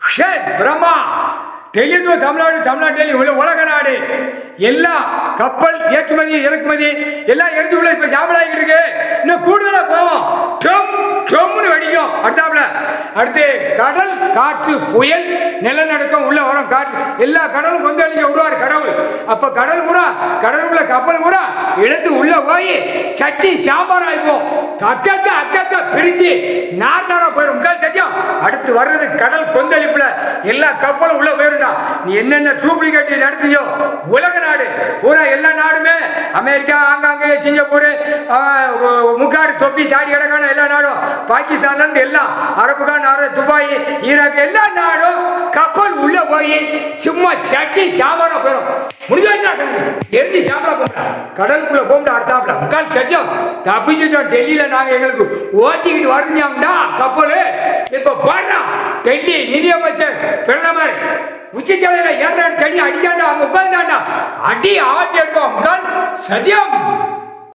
Brahma Delhi to Tamil Nadu, Tamil Nadu Delhi உலக நாடு எல்லாம் கப்பல் ஏற்றுமதி இறக்குமதி எல்லாம் எரிஞ்சு உள்ள இப்ப சாம்பலாகிட்டு இருக்கு. இன்னும் கூடுதலா போவோம், டொம்னு வெடிக்கும். அடுத்து கடல் காற்று புயல் நிலநடுக்கம் உள்ள வரும். காற்று எல்லா கடலும் கொந்தளிக்க விடுவார் கடவுள். அப்ப கடல் பூரா கடலுக்குள்ள கப்பல் பூரா இழுத்து உள்ள போய் சட்டி சாம்பார் ஆயிப்போம். அக்கா பிரிச்சு நார்நாரா போயிடும். சத்தியம் அடுத்து வர்றது கடல் கொந்தளிப்புல எல்லா கப்பலும் உள்ள போயிருந்தா நீ என்னென்ன டூப்ளிகேட் நடத்தியோ உலக நாடு பூரா எல்லா நாடுமே அமெரிக்கா, ஆங்காங்கே சிங்கப்பூர், முக்காடு தொப்பி சாடி கிடக்கான எல்லா நாடும், பாகிஸ்தான்ல இருந்து எல்லாம் அரபுகான், துபாய், ஈராக் எல்லா நாடும் கப்பல் உள்ள போய் சும்மா சட்டி சாம்பாரா போயிடும். முடிஞ்சு எரிஞ்சு சாம்பலா போட்டா கடலுக்குள்ள போக அடுத்தாப்புல முக்கால் சத்தியம் தப்பிச்சுட்டோம். டெல்லியில நாங்க எங்களுக்கு ஓட்டிக்கிட்டு வருந்தாங்கடா கப்பல். இப்ப பாடுறா டெல்லி நிதியமைச்சர் பிரதமர் உச்சி தலையில ஏற செடி அடிக்காண்டா, அவங்க உட்கார்ந்தாண்டா அடி ஆட்டி எடுப்போம் முக்கால் சத்தியம்.